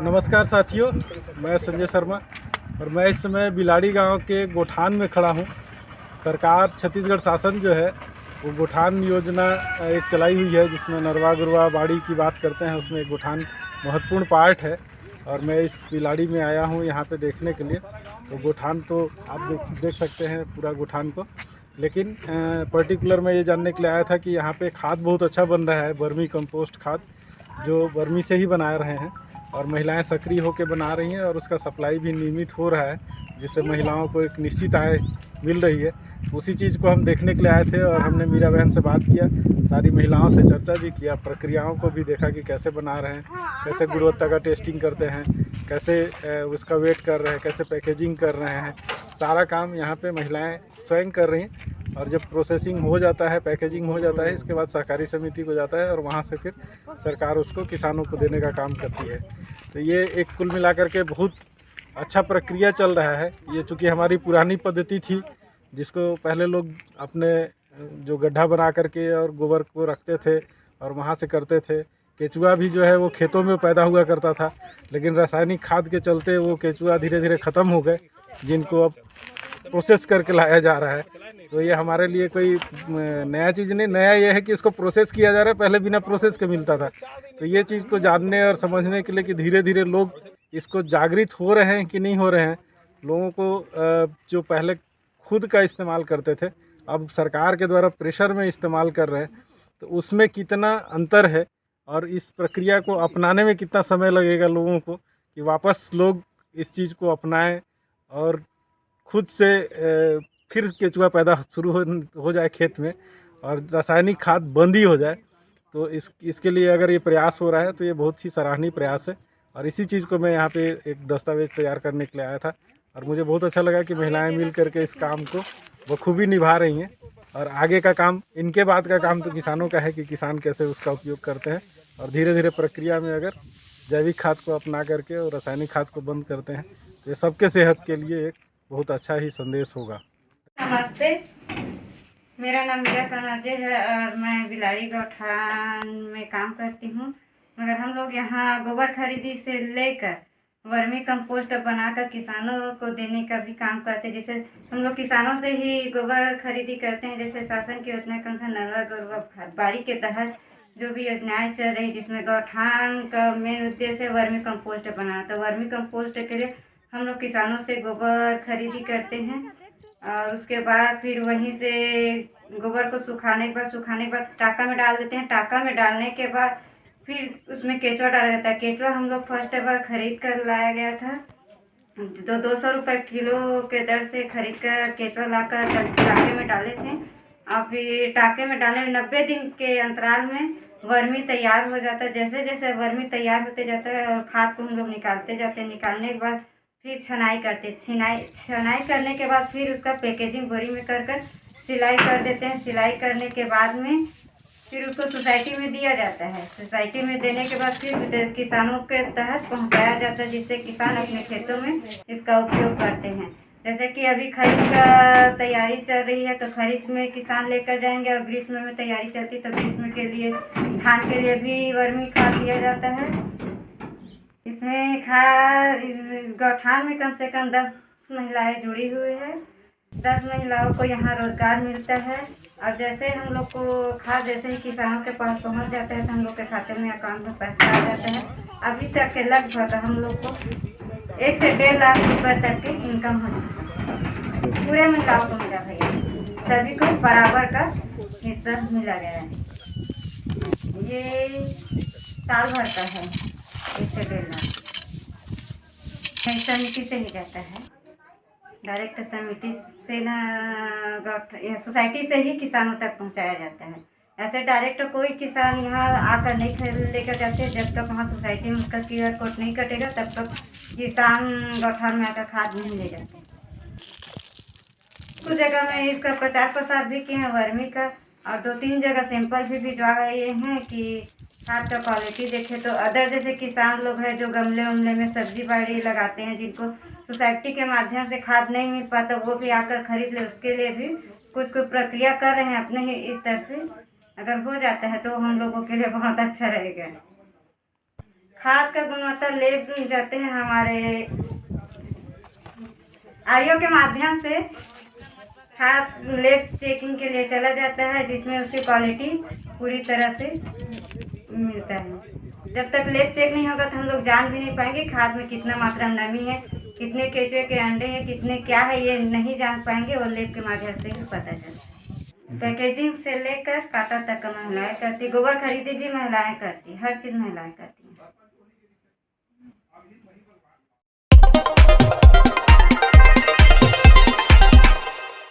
नमस्कार साथियों, मैं संजय शर्मा और मैं इस समय बिलाड़ी गांव के गोठान में खड़ा हूं। सरकार छत्तीसगढ़ शासन जो है वो गोठान योजना एक चलाई हुई है, जिसमें नरवा गुरवा बाड़ी की बात करते हैं, उसमें एक गोठान महत्वपूर्ण पार्ट है। और मैं इस बिलाड़ी में आया हूं यहाँ पे देखने के लिए। तो गोठान तो आप देख सकते हैं पूरा गोठान को, लेकिन पर्टिकुलर मैं ये जानने के लिए आया था कि यहाँ पे खाद बहुत अच्छा बन रहा है, वर्मी कंपोस्ट खाद, जो वर्मी से ही बना रहे हैं और महिलाएं सक्रिय होकर बना रही हैं और उसका सप्लाई भी नियमित हो रहा है, जिससे महिलाओं को एक निश्चित आय मिल रही है। उसी चीज़ को हम देखने के लिए आए थे और हमने मीरा बहन से बात किया, सारी महिलाओं से चर्चा भी किया, प्रक्रियाओं को भी देखा कि कैसे बना रहे हैं, कैसे गुणवत्ता का टेस्टिंग करते हैं, कैसे उसका वेट कर रहे हैं, कैसे पैकेजिंग कर रहे हैं। सारा काम यहाँ पे महिलाएं स्वयं कर रही हैं। और जब प्रोसेसिंग हो जाता है, पैकेजिंग हो जाता है, इसके बाद सहकारी समिति को जाता है और वहाँ से फिर सरकार उसको किसानों को देने का काम करती है। तो ये एक कुल मिलाकर के बहुत अच्छा प्रक्रिया चल रहा है। ये चूँकि हमारी पुरानी पद्धति थी, जिसको पहले लोग अपने जो गड्ढा बना करके और गोबर को रखते थे और वहाँ से करते थे। केचुआ भी जो है वो खेतों में पैदा हुआ करता था, लेकिन रासायनिक खाद के चलते वो केचुआ धीरे धीरे ख़त्म हो गए, जिनको अब प्रोसेस करके लाया जा रहा है। तो ये हमारे लिए कोई नया चीज़ नहीं, नया ये है कि इसको प्रोसेस किया जा रहा है, पहले बिना प्रोसेस के मिलता था। तो ये चीज़ को जानने और समझने के लिए कि धीरे धीरे लोग इसको जागृत हो रहे हैं कि नहीं हो रहे हैं। लोगों को जो पहले खुद का इस्तेमाल करते थे, अब सरकार के द्वारा प्रेशर में इस्तेमाल कर रहे हैं, तो उसमें कितना अंतर है और इस प्रक्रिया को अपनाने में कितना समय लगेगा लोगों को कि वापस लोग इस चीज़ को अपनाएं और खुद से फिर केचुआ पैदा शुरू हो जाए खेत में और रासायनिक खाद बंद ही हो जाए। तो इसके लिए अगर ये प्रयास हो रहा है तो ये बहुत ही सराहनीय प्रयास है। और इसी चीज़ को मैं यहाँ पे एक दस्तावेज़ तैयार करने के लिए आया था और मुझे बहुत अच्छा लगा कि महिलाएं मिल करके इस काम को बखूबी निभा रही हैं। और आगे का काम, इनके बाद का काम तो किसानों का है कि किसान कैसे उसका उपयोग करते हैं। और धीरे धीरे प्रक्रिया में अगर जैविक खाद को अपना करके और रासायनिक खाद को बंद करते हैं तो ये सबके सेहत के लिए एक बहुत अच्छा ही संदेश होगा। नमस्ते, मेरा नाम मीरा कनाजे है और मैं बिलाड़ी गौठान में काम करती हूँ। मगर हम लोग यहाँ गोबर खरीदी से लेकर वर्मी कंपोस्ट बनाकर किसानों को देने का भी काम करते हैं। जैसे हम लोग किसानों से ही गोबर खरीदी करते हैं, जैसे शासन की योजना के अनुसार नरवा गौरवा बाड़ी के तहत जो भी योजनाएं चल रही, जिसमें गौठान का मेन उद्देश्य है वर्मी कंपोस्ट बनाना। तो वर्मी कंपोस्ट के लिए हम लोग किसानों से गोबर खरीदी करते हैं और उसके बाद फिर वहीं से गोबर को सुखाने के बाद टाका में डाल देते हैं। टाका में डालने के बाद फिर उसमें केचुआ डाला जाता है। केचुआ हम लोग फर्स्ट बार खरीद कर लाया गया था, 200 रुपये किलो के दर से खरीद कर केचुआ लाकर टाके में डाले थे। और फिर टाके में डालने 90 दिन के अंतराल में वर्मी तैयार हो जाता है। जैसे जैसे वर्मी तैयार होते जाता है और खाद को हम लोग निकालते जाते हैं। निकालने के बाद फिर छनाई करते, छनाई करने के बाद फिर उसका पैकेजिंग बोरी में कर सिलाई कर देते हैं। सिलाई करने के बाद में फिर उसको सोसाइटी में दिया जाता है। सोसाइटी में देने के बाद फिर किसानों के तहत पहुंचाया जाता है, जिससे किसान अपने खेतों में इसका उपयोग करते हैं। जैसे कि अभी खरीफ का तैयारी चल रही है, तो खरीफ में किसान लेकर जाएंगे और ग्रीष्म में तैयारी चलती है, तो ग्रीष्म के लिए धान के लिए भी वर्मी खाद दिया जाता है। इसमें गौठान में कम से कम 10 महिलाएं जुड़ी हुई है। 10 महिलाओं को यहाँ रोजगार मिलता है। और जैसे हम लोग को खाद जैसे ही किसानों के पास पहुँच जाता है तो हम लोग के खाते में अकाउंट में पैसा आ जाता है। अभी तक के लगभग हम लोग को 1 से 1.5 लाख रुपए तक की इनकम हो जाती है। पूरे महिलाओं को मिला भैया, सभी को बराबर का हिस्सा मिला गया है। ये साल भर का है, 1 से 1.5 लाख। समिति से ही जाता है, डायरेक्ट समिति से ना सोसाइटी से ही किसानों तक पहुंचाया जाता है। ऐसे डायरेक्ट कोई किसान यहाँ आकर नहीं लेकर जाते। जब तक वहाँ सोसाइटी में उसका QR कोड नहीं कटेगा तब तक किसान गौठान में आकर खाद नहीं ले जाते। कुछ जगह में इसका प्रचार प्रसार भी किए हैं वर्मी का, और 2-3 जगह सैंपल भी भिजवा गए हैं कि खाद का क्वालिटी देखे। तो अदर जैसे किसान लोग हैं जो गमले उमले में सब्जी बाड़ी लगाते हैं, जिनको सोसाइटी के माध्यम से खाद नहीं मिल पाता, वो भी आकर खरीद ले। उसके लिए भी कुछ प्रक्रिया कर रहे हैं अपने ही इस तरह से। अगर हो जाता है तो हम लोगों के लिए बहुत अच्छा रहेगा। खाद का गुणवत्ता लेब जाते हैं हमारे आईओ के माध्यम से। खाद लेब चेकिंग के लिए चला जाता है, जिसमें उसकी क्वालिटी पूरी तरह से मिलता है। जब तक लेब चेक नहीं होगा तो हम लोग जान भी नहीं पाएंगे खाद में कितना मात्रा नमी है, कितने केचुए के अंडे हैं, कितने क्या है, ये नहीं जान पाएंगे। और लेब के माध्यम से ही पता चलता। पैकेजिंग से लेकर काटा तक का महिलाएं करती, गोबर खरीदी भी महिलाएं करती, हर चीज़ महिलाएं करती।